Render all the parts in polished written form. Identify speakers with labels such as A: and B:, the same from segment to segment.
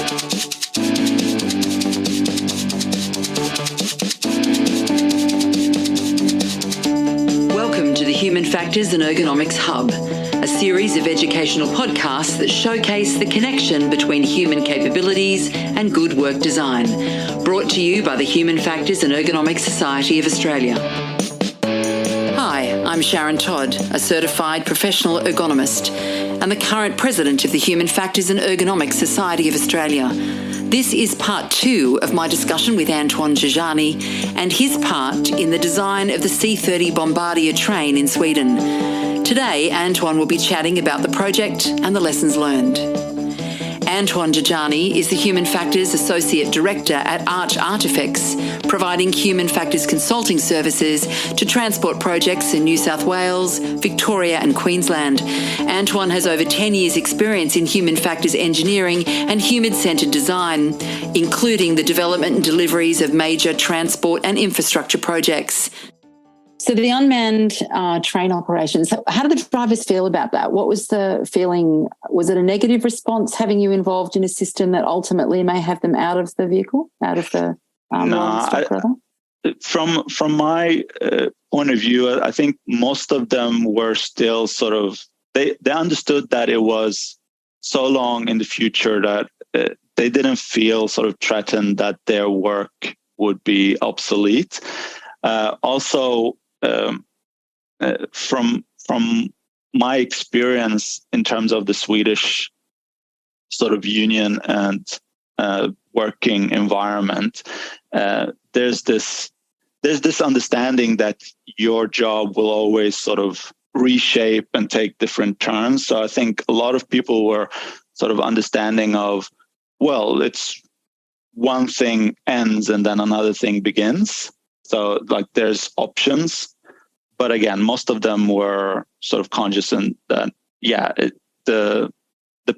A: Welcome to the Human Factors and Ergonomics Hub, a series of educational podcasts that showcase the connection between human capabilities and good work design, brought to you by the Human Factors and Ergonomics Society of Australia. Hi, I'm Sharon Todd, a certified professional ergonomist and the current president of the Human Factors and Ergonomics Society of Australia. This is part 2 of my discussion with Antoine Jdeidani and his part in the design of the C30 Bombardier Train in Sweden. Today, Antoine will be chatting about the project and the lessons learned. Antoine Jdeidani is the Human Factors Associate Director at Arch Artifex, providing human factors consulting services to transport projects in New South Wales, Victoria and Queensland. Antoine has over 10 years' experience in human factors engineering and human-centred design, including the development and deliveries of major transport and infrastructure projects. So the unmanned train operations, how did the drivers feel about that? What was the feeling? Was it a negative response having you involved in a system that ultimately may have them out of the vehicle, out of the
B: From my point of view, I think most of them were still sort of, they understood that it was so long in the future that they didn't feel sort of threatened that their work would be obsolete. Also, from my experience in terms of the Swedish sort of union and working environment, there's this understanding that your job will always sort of reshape and take different turns. So I think a lot of people were sort of understanding of, well, it's one thing ends and then another thing begins. So like there's options, but again, most of them were sort of conscious and that, the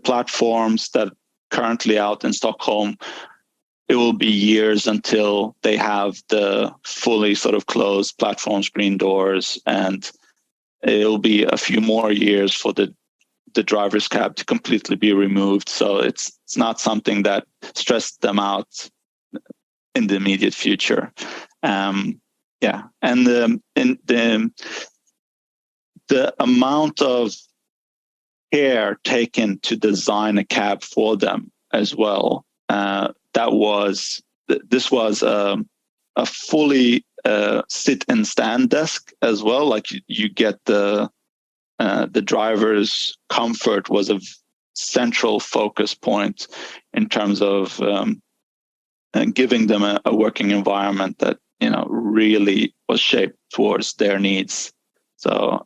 B: platforms that currently out in Stockholm, it will be years until they have the fully sort of closed platform screen doors, and it'll be a few more years for the driver's cab to completely be removed. So it's not something that stressed them out in the immediate future. And the amount of care taken to design a cab for them as well. This was a fully sit and stand desk as well. Like you get the driver's comfort was a central focus point in terms of giving them a working environment that really was shaped towards their needs. So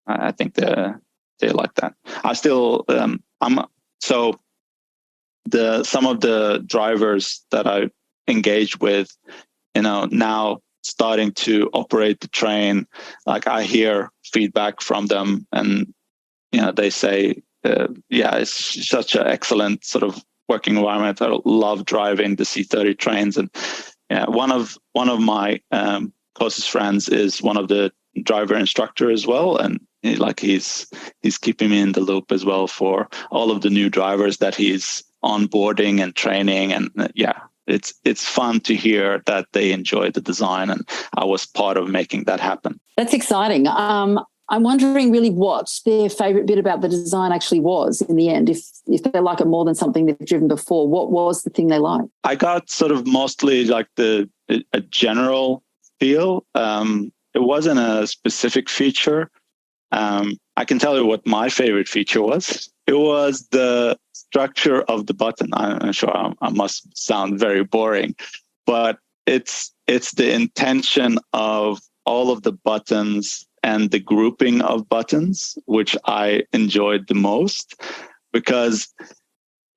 B: I think they like that. I still some of the drivers that I engage with, now starting to operate the train, like I hear feedback from them, and they say, it's such an excellent sort of working environment. I love driving the C30 trains, and one of my closest friends is one of the driver instructor as well, and he's keeping me in the loop as well for all of the new drivers that he's onboarding and training, and it's fun to hear that they enjoy the design, and I was part of making that happen.
A: That's exciting. I'm wondering really what their favourite bit about the design actually was in the end. If they like it more than something they've driven before, what was the thing they liked?
B: I got sort of mostly like a general feel. It wasn't a specific feature. I can tell you what my favorite feature was. It was the structure of the button. I'm sure I must sound very boring, but it's the intention of all of the buttons and the grouping of buttons, which I enjoyed the most. Because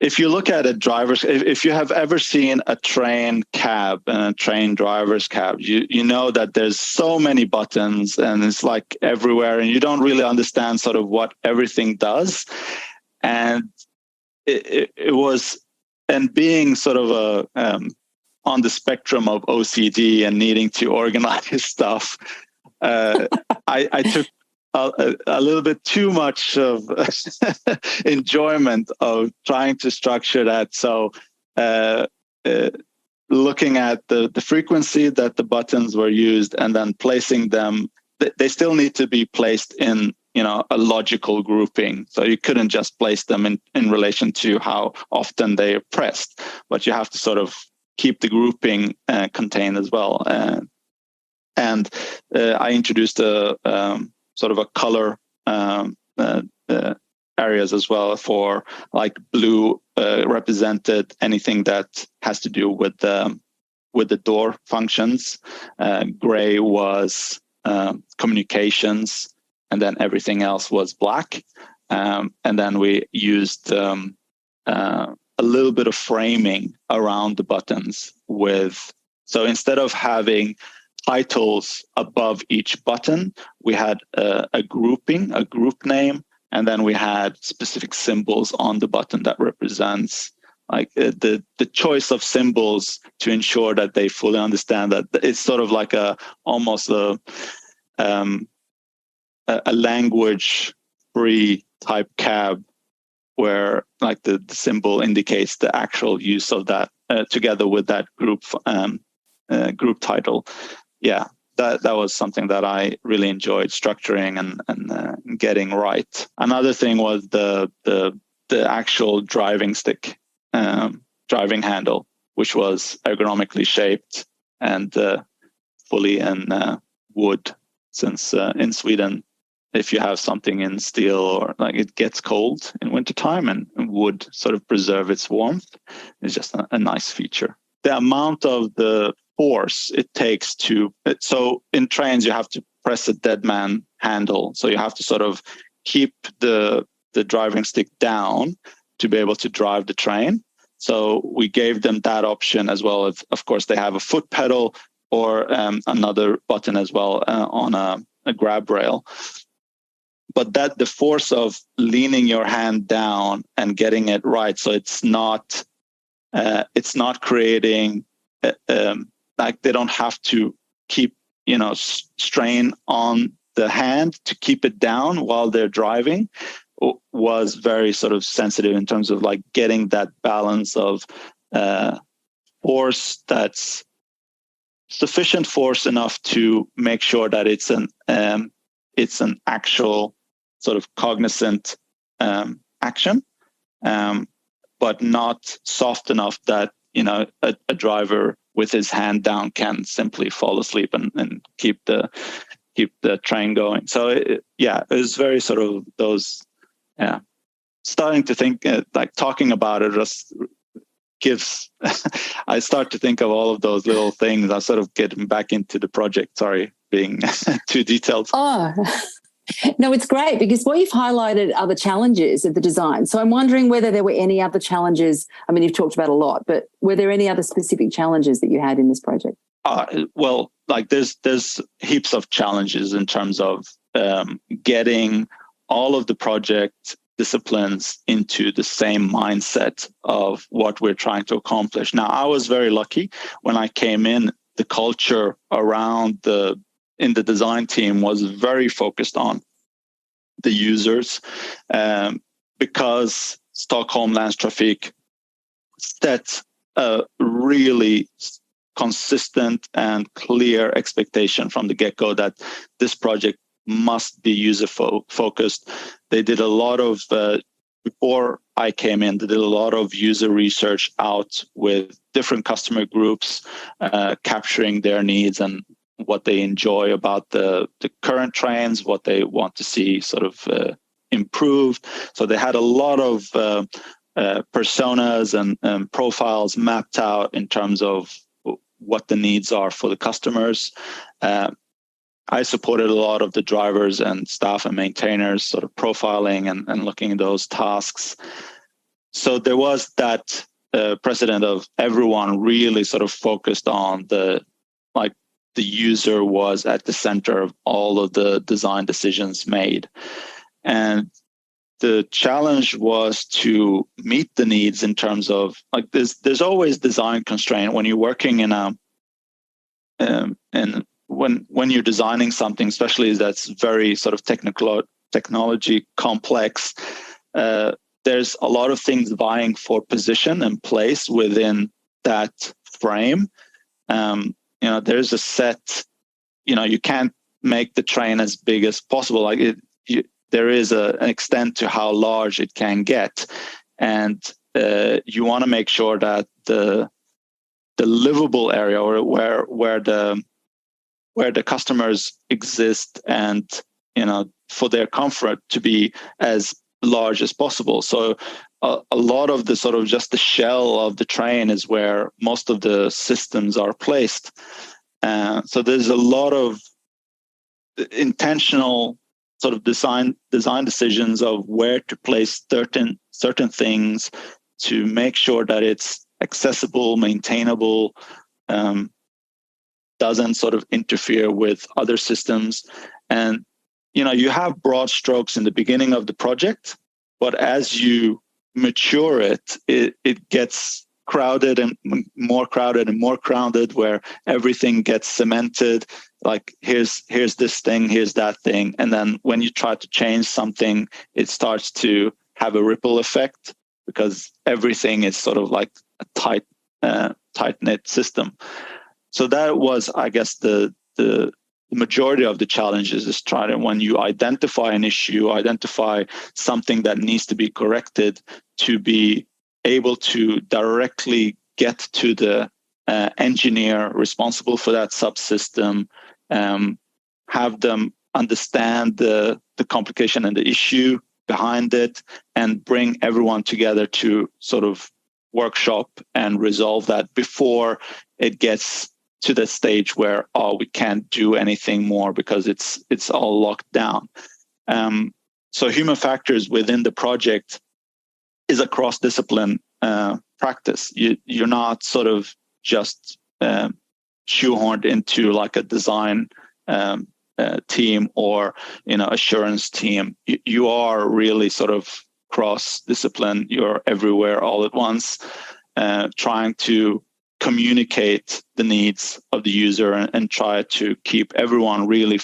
B: if you look at if you have ever seen a train cab and a train driver's cab, you know that there's so many buttons and it's like everywhere, and you don't really understand sort of what everything does. And it was, and being sort of on the spectrum of OCD and needing to organize stuff, I took a little bit too much of enjoyment of trying to structure that. So looking at the frequency that the buttons were used and then placing them, they still need to be placed in a logical grouping. So you couldn't just place them in relation to how often they are pressed, but you have to sort of keep the grouping contained as well. And I introduced a sort of a color areas as well, for like blue represented anything that has to do with the door functions. Gray was communications, and then everything else was black. And then we used a little bit of framing around the buttons so instead of having titles above each button, we had a grouping, a group name, and then we had specific symbols on the button that represents like the choice of symbols to ensure that they fully understand that it's sort of like almost a language-free type cab, where like the symbol indicates the actual use of that together with that group title. Yeah, that was something that I really enjoyed structuring and getting right. Another thing was the actual driving stick, driving handle, which was ergonomically shaped and fully in wood, since in Sweden, if you have something in steel, or like it gets cold in wintertime, and wood sort of preserve its warmth, is just a nice feature. The amount of the force it takes so in trains you have to press a dead man handle, so you have to sort of keep the driving stick down to be able to drive the train. So we gave them that option, as well as, of course, they have a foot pedal or another button as well on a grab rail. But the force of leaning your hand down and getting it right, so it's not creating like they don't have to keep strain on the hand to keep it down while they're driving, was very sort of sensitive in terms of like getting that balance of force that's sufficient force enough to make sure that it's an actual sort of cognizant action, but not soft enough that a driver with his hand down can simply fall asleep and keep the train going. So it was very sort of those. Starting to think like talking about it just gives. I start to think of all of those little things. I sort of get back into the project. Sorry, being too detailed.
A: Oh. No, it's great, because what you've highlighted are the challenges of the design. So I'm wondering whether there were any other challenges. I mean, you've talked about a lot, but were there any other specific challenges that you had in this project?
B: Well, like there's heaps of challenges in terms of getting all of the project disciplines into the same mindset of what we're trying to accomplish. Now, I was very lucky when I came in. The culture around in the design team was very focused on the users, because Stockholm Länstrafik set a really consistent and clear expectation from the get-go that this project must be user-focused. They did a lot of, before I came in, they did a lot of user research out with different customer groups, capturing their needs and what they enjoy about the current trains, what they want to see sort of improved. So they had a lot of personas and profiles mapped out in terms of what the needs are for the customers. I supported a lot of the drivers and staff and maintainers sort of profiling and looking at those tasks. So there was that precedent of everyone really sort of focused on the user was at the center of all of the design decisions made. And the challenge was to meet the needs in terms of like there's always design constraint when you're working in when you're designing something, especially that's very sort of technology complex, there's a lot of things vying for position and place within that frame. There's a set. You can't make the train as big as possible. Like there is an extent to how large it can get, and you want to make sure that the livable area, or where the customers exist, and for their comfort, to be as large as possible. So a lot of the sort of just the shell of the train is where most of the systems are placed. So there's a lot of intentional sort of design decisions of where to place certain things to make sure that it's accessible, maintainable, doesn't sort of interfere with other systems. And you have broad strokes in the beginning of the project, but as you mature it gets crowded and more crowded, where everything gets cemented. Like here's this thing, here's that thing, and then when you try to change something, it starts to have a ripple effect, because everything is sort of like a tight-knit system. So that was, I guess, the majority of the challenges, is trying to, when you identify an issue, identify something that needs to be corrected, to be able to directly get to the engineer responsible for that subsystem, have them understand the complication and the issue behind it, and bring everyone together to sort of workshop and resolve that before it gets to the stage where, we can't do anything more because it's all locked down. So human factors within the project is a cross-discipline practice. You're not sort of just shoehorned into like a design team or assurance team. You are really sort of cross-discipline. You're everywhere all at once, trying to communicate the needs of the user and try to keep everyone really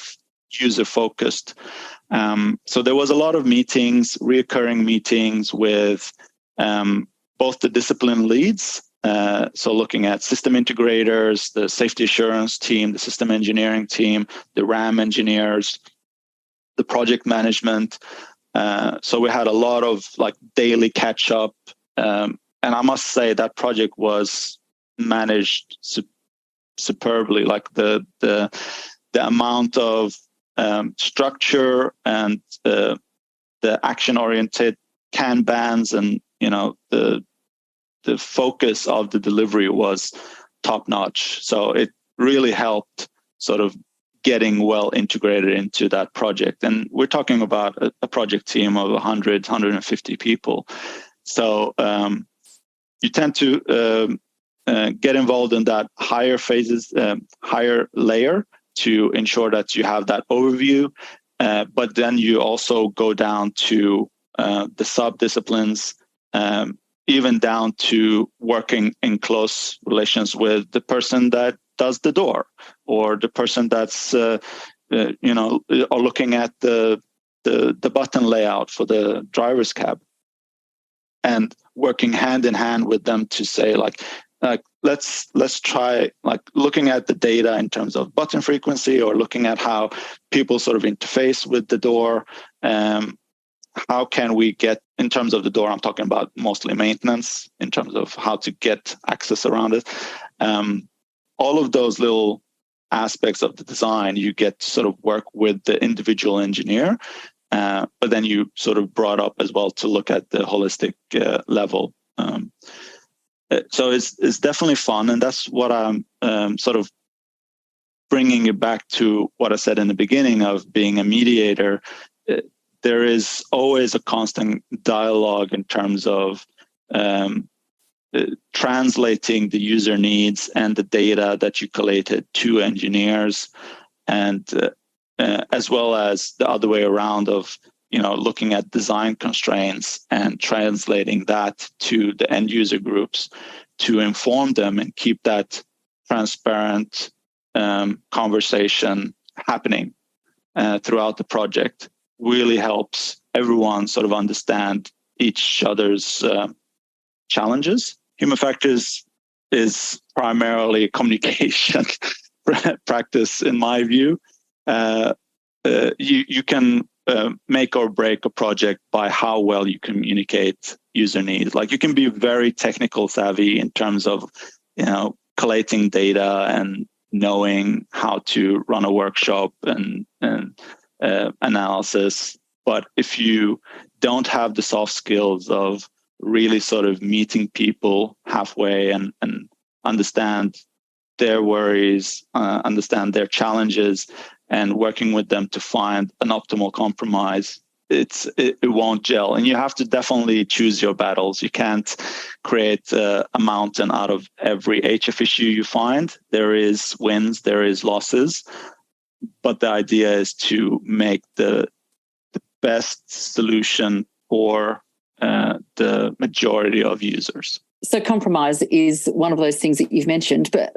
B: user-focused. So there was a lot of meetings, reoccurring meetings with both the discipline leads, so looking at system integrators, the safety assurance team, the system engineering team, the RAM engineers, the project management. So we had a lot of like daily catch-up. And I must say that project was managed superbly. Like the amount of structure and the action-oriented Kanbans, and the focus of the delivery was top-notch. So it really helped sort of getting well integrated into that project. And we're talking about a project team of 100, 150 people. So you tend to get involved in that higher phases, higher layer, to ensure that you have that overview. But then you also go down to the sub-disciplines, even down to working in close relations with the person that does the door, or the person that's or looking at the button layout for the driver's cab, and working hand in hand with them to say like let's try like looking at the data in terms of button frequency, or looking at how people sort of interface with the door. How can we get, in terms of the door, I'm talking about mostly maintenance, in terms of how to get access around it. All of those little aspects of the design, you get to sort of work with the individual engineer, but then you sort of brought up as well to look at the holistic level. So it's definitely fun, and that's what I'm sort of bringing it back to what I said in the beginning of being a mediator. There is always a constant dialogue in terms of translating the user needs and the data that you collated to engineers, and as well as the other way around of looking at design constraints and translating that to the end user groups to inform them and keep that transparent conversation happening throughout the project really helps everyone sort of understand each other's challenges. Human factors is primarily communication practice, in my view. You can make or break a project by how well you communicate user needs. Like, you can be very technical savvy in terms of, collating data and knowing how to run a workshop and analysis. But if you don't have the soft skills of really sort of meeting people halfway and understand their worries, understand their challenges, and working with them to find an optimal compromise, it won't gel. And you have to definitely choose your battles. You can't create a mountain out of every HF issue you find. There is wins, there is losses, but the idea is to make the best solution for the majority of users.
A: So compromise is one of those things that you've mentioned, but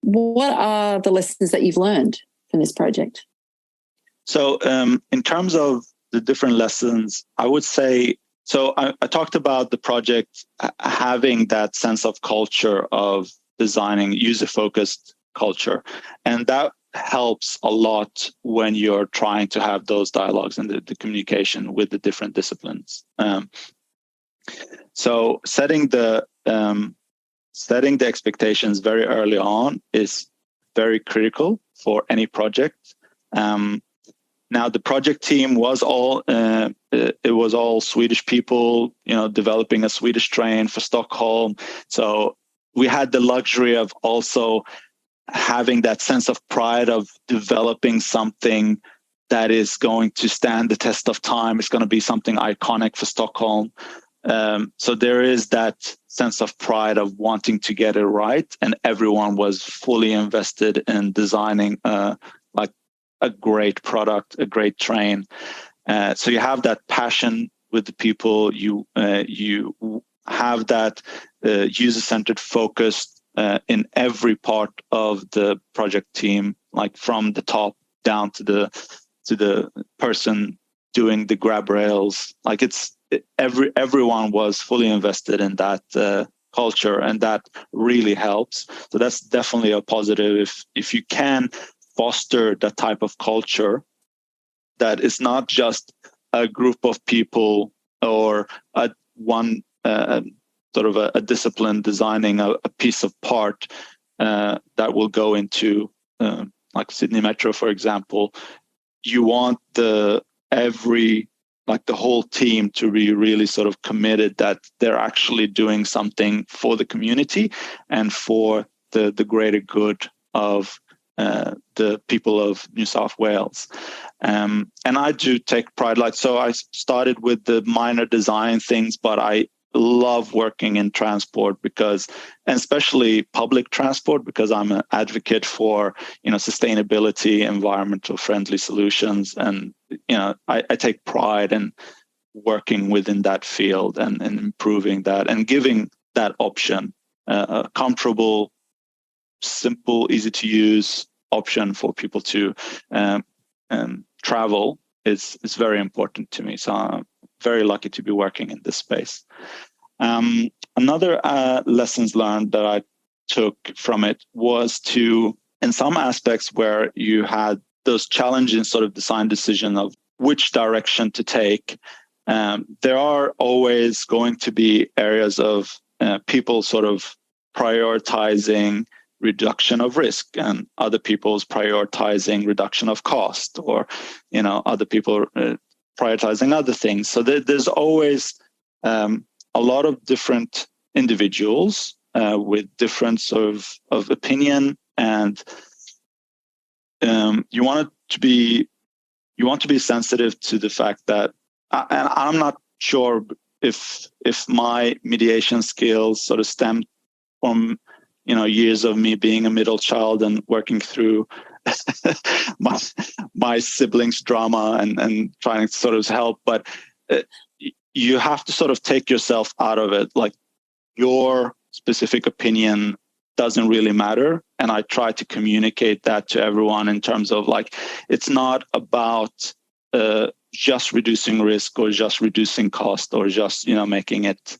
A: what are the lessons that you've learned from this project?
B: So in terms of the different lessons, I would say, so I talked about the project having that sense of culture of designing user-focused culture. And that helps a lot when you're trying to have those dialogues and the communication with the different disciplines. So setting the expectations very early on is very critical for any project. Now, the project team was all Swedish people, developing a Swedish train for Stockholm. So we had the luxury of also having that sense of pride of developing something that is going to stand the test of time. It's going to be something iconic for Stockholm. So there is that sense of pride of wanting to get it right, and everyone was fully invested in designing a great product, a great train. So you have that passion with the people. You have that user-centered focus in every part of the project team, like from the top down to the person doing the grab rails. Like everyone was fully invested in that culture, and that really helps. So that's definitely a positive if you can foster that type of culture that is not just a group of people or one sort of a discipline designing a piece of part that will go into like Sydney Metro, for example. You want the whole team to be really sort of committed that they're actually doing something for the community and for the greater good of the people of New South Wales. And I do take pride. So I started with the minor design things, but I love working in transport and especially public transport, because I'm an advocate for, sustainability, environmental friendly solutions. And, I take pride in working within that field and improving that and giving that option, a comfortable, simple, easy to use option for people to travel is very important to me. So I'm very lucky to be working in this space. Another lessons learned that I took from it was to, in some aspects where you had those challenging sort of design decision of which direction to take, there are always going to be areas of people sort of prioritizing reduction of risk and other people's prioritizing reduction of cost, or, other people prioritizing other things. So there's always a lot of different individuals with different sort of opinion, and you want to be sensitive to the fact that, and I'm not sure if my mediation skills sort of stem from years of me being a middle child and working through my siblings' drama and trying to sort of help, but you have to sort of take yourself out of it. Like, your specific opinion doesn't really matter. And I try to communicate that to everyone in terms of like, it's not about just reducing risk or just reducing cost or just, making it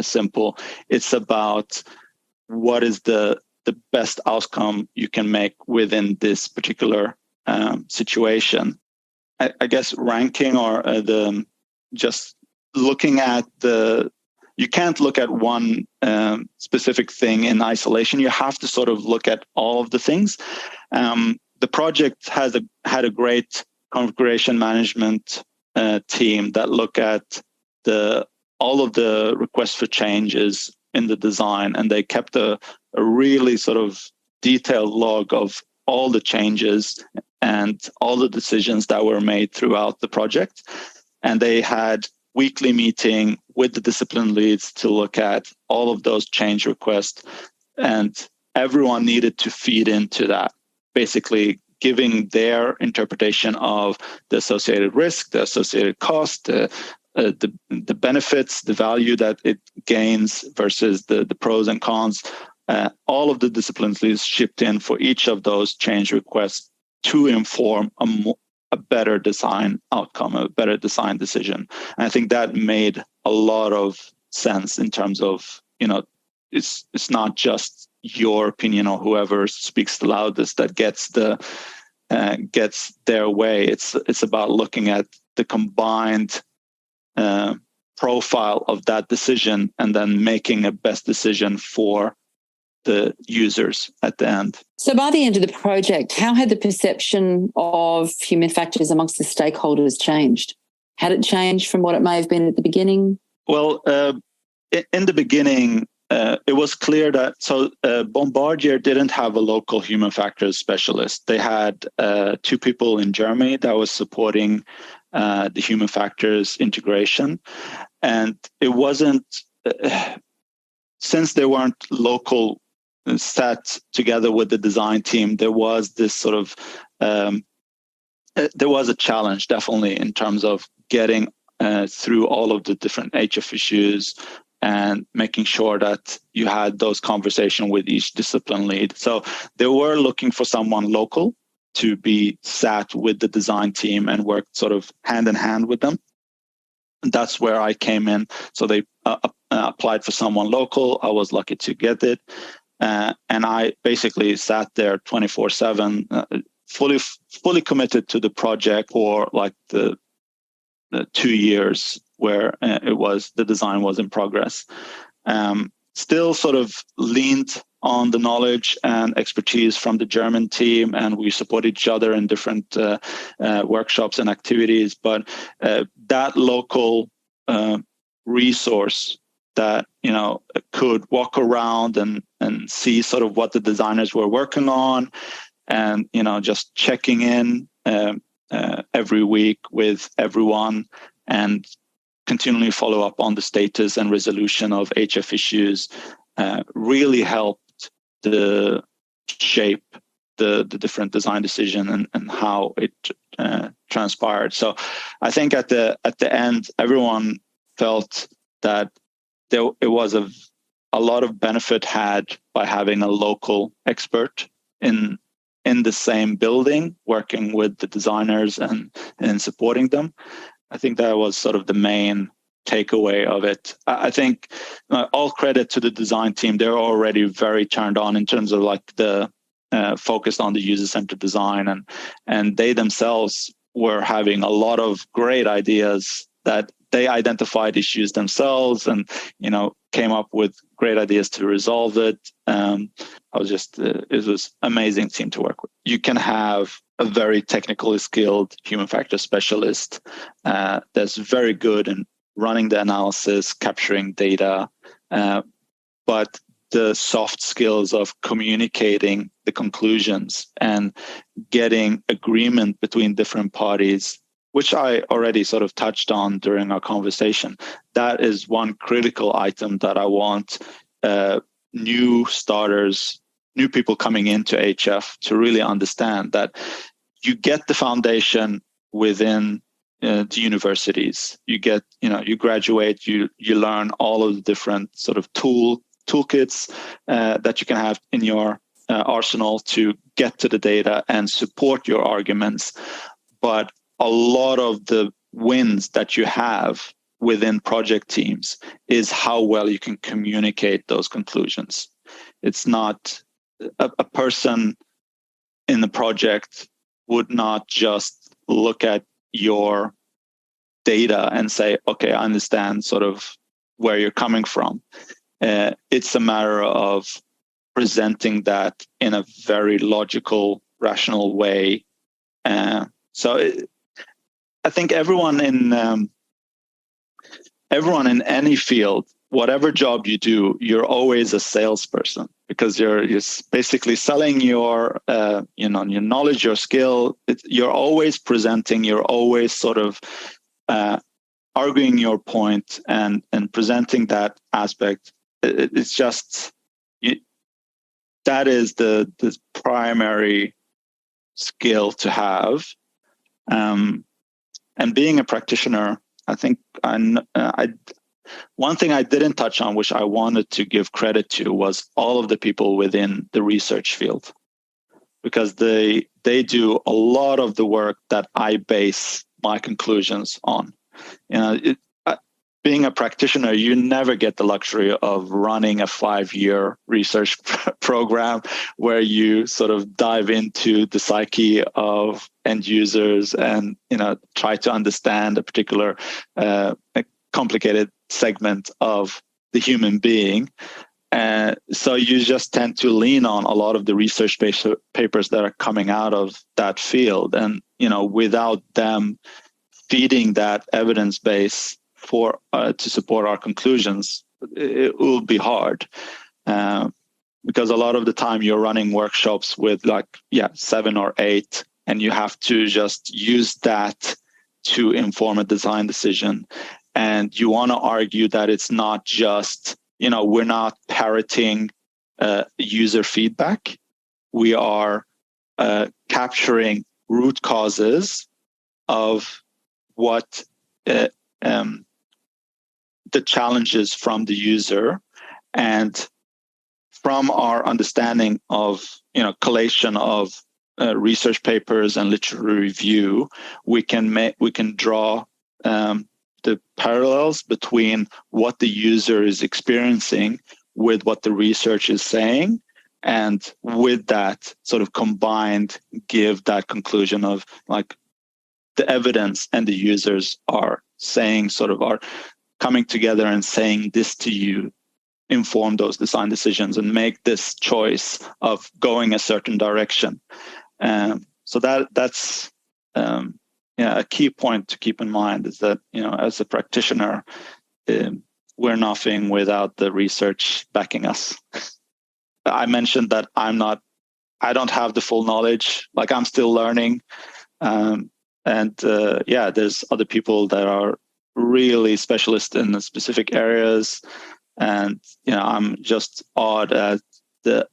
B: simple. It's about what is the best outcome you can make within this particular situation. I guess ranking or just looking at you can't look at one specific thing in isolation. You have to sort of look at all of the things. The project had a great configuration management team that look at all of the requests for changes in the design, and they kept a really sort of detailed log of all the changes and all the decisions that were made throughout the project. And they had weekly meeting with the discipline leads to look at all of those change requests, and everyone needed to feed into that, basically giving their interpretation of the associated risk, the associated cost, the benefits, the value that it gains versus the pros and cons. All of the discipline leads shipped in for each of those change requests to inform a better design outcome, a better design decision. And I think that made a lot of sense in terms of, it's not just your opinion or whoever speaks the loudest that gets their way. It's about looking at the combined profile of that decision and then making a best decision for the users at the end.
A: So by the end of the project, how had the perception of human factors amongst the stakeholders changed? Had it changed from what it may have been at the beginning?
B: Well, in the beginning, it was clear that Bombardier didn't have a local human factors specialist. They had 2 people in Germany that was supporting the human factors integration. And it wasn't, since they weren't local sat together with the design team, there was this sort of, there was a challenge definitely in terms of getting through all of the different HF issues and making sure that you had those conversations with each discipline lead. So they were looking for someone local to be sat with the design team and work sort of hand in hand with them. And that's where I came in. So they applied for someone local. I was lucky to get it. And I basically sat there 24/7, fully committed to the project for like the 2 years where the design was in progress. Still sort of leaned on the knowledge and expertise from the German team, and we support each other in different workshops and activities. But that local resource that could walk around and see sort of what the designers were working on, and just checking in every week with everyone and continually follow up on the status and resolution of HF issues really helped to shape the different design decision and how it transpired. So I think at the end, everyone felt that it was a lot of benefit had by having a local expert in the same building, working with the designers and supporting them. I think that was sort of the main takeaway of it. I think all credit to the design team. They're already very turned on in terms of like the focused on the user-centered design, and they themselves were having a lot of great ideas that they identified issues themselves and came up with great ideas to resolve it. It was amazing team to work with. You can have a very technically skilled human factor specialist that's very good in running the analysis, capturing data, but the soft skills of communicating the conclusions and getting agreement between different parties, which I already sort of touched on during our conversation. That is one critical item that I want new starters, new people coming into HF to really understand, that you get the foundation within the universities. You get, you graduate, you learn all of the different sort of toolkits that you can have in your arsenal to get to the data and support your arguments. But a lot of the wins that you have within project teams is how well you can communicate those conclusions. It's not a person in the project would not just look at your data and say, okay, I understand sort of where you're coming from. It's a matter of presenting that in a very logical, rational way. I think everyone in any field, whatever job you do, you're always a salesperson, because you're basically selling your your knowledge, your skill. You're always presenting. You're always sort of arguing your point and presenting that aspect. It's just that is the primary skill to have. And being a practitioner, I think one thing I didn't touch on, which I wanted to give credit to, was all of the people within the research field, because they do a lot of the work that I base my conclusions on. Being a practitioner, you never get the luxury of running a 5-year research program where you sort of dive into the psyche of end users and try to understand a particular complicated segment of the human being. So you just tend to lean on a lot of the research papers that are coming out of that field, and without them feeding that evidence base to support our conclusions, it will be hard, because a lot of the time you're running workshops with 7 or 8, and you have to just use that to inform a design decision. And you want to argue that it's not just, we're not parroting user feedback. We are capturing root causes of what the challenges from the user, and from our understanding of collation of research papers and literature review, we can draw the parallels between what the user is experiencing with what the research is saying, and with that sort of combined, give that conclusion of the evidence and the users are saying, are coming together and saying this to you, inform those design decisions and make this choice of going a certain direction. So that's a key point to keep in mind, is that as a practitioner, we're nothing without the research backing us. I mentioned that I don't have the full knowledge. I'm still learning, there's other people that are really specialist in the specific areas, and I'm just awed at the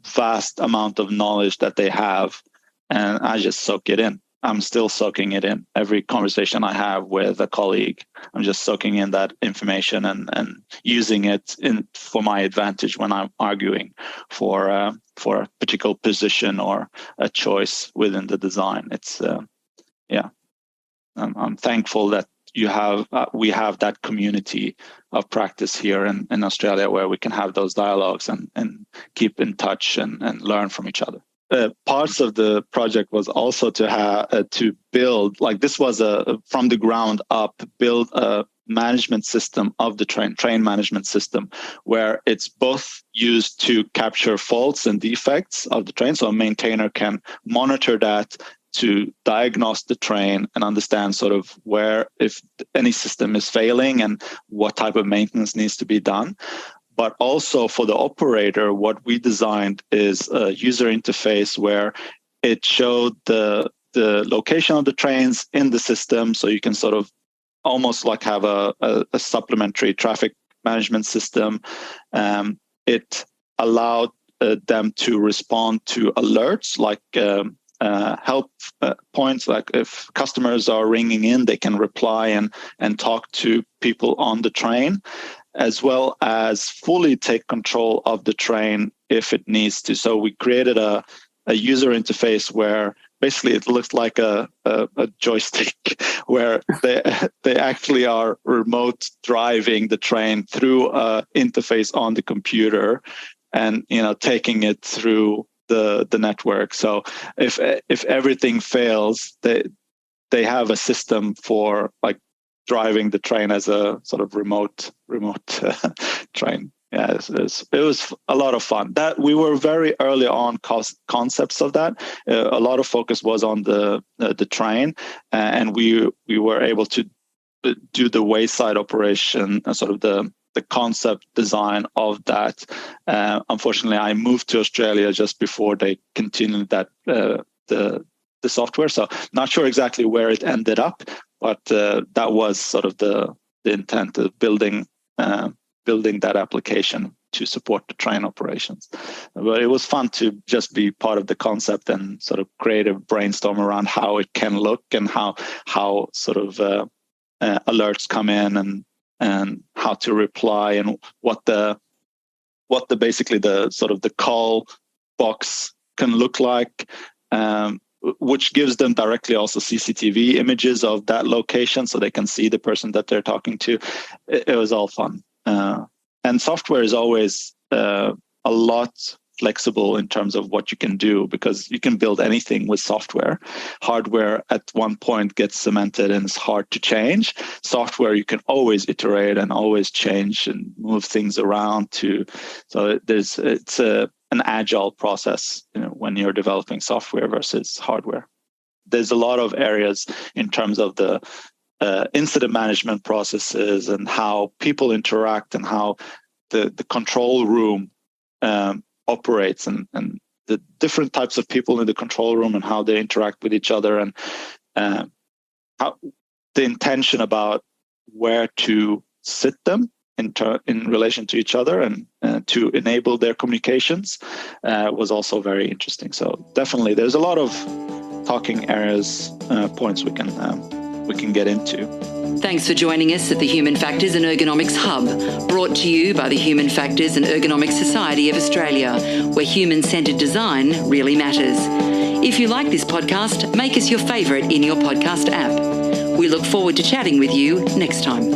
B: vast amount of knowledge that they have, and I just soak it in. I'm still soaking it in. Every conversation I have with a colleague, I'm just soaking in that information and using it for my advantage when I'm arguing for a particular position or a choice within the design. It's I'm thankful that we have that community of practice here in Australia, where we can have those dialogues and keep in touch and learn from each other. Parts of the project was also to build, this was from the ground up, build a management system of the train management system, where it's both used to capture faults and defects of the train, so a maintainer can monitor that to diagnose the train and understand sort of where, if any system is failing and what type of maintenance needs to be done. But also for the operator, what we designed is a user interface where it showed the location of the trains in the system, so you can sort of almost have a supplementary traffic management system. It allowed them to respond to alerts help points, if customers are ringing in, they can reply and talk to people on the train, as well as fully take control of the train if it needs to. So we created a user interface where basically it looks like a joystick where they actually are remote driving the train through an interface on the computer and taking it through the network. So if everything fails, they have a system for like driving the train as a sort of remote train. Yeah, it was a lot of fun. That we were very early on concepts of that. A lot of focus was on the train, and we were able to do the wayside operation, sort of the concept design of that. Unfortunately, I moved to Australia just before they continued that the software. So not sure exactly where it ended up, but that was sort of the intent of building that application to support the train operations. But it was fun to just be part of the concept and sort of create a brainstorm around how it can look and how sort of alerts come in and how to reply and what the basically the sort of the call box can look like, which gives them directly also CCTV images of that location so they can see the person that they're talking to. It was all fun. And software is always a lot flexible in terms of what you can do, because you can build anything with software. Hardware at one point gets cemented and it's hard to change. Software, you can always iterate and always change and move things around so it's an agile process when you're developing software versus hardware. There's a lot of areas in terms of the incident management processes and how people interact and how the control room operates and the different types of people in the control room and how they interact with each other, and how the intention about where to sit them in relation to each other and to enable their communications was also very interesting. So definitely there's a lot of talking areas, points we can get into.
A: Thanks for joining us at the Human Factors and Ergonomics Hub, brought to you by the Human Factors and Ergonomics Society of Australia, where human-centred design really matters. If you like this podcast, make us your favourite in your podcast app. We look forward to chatting with you next time.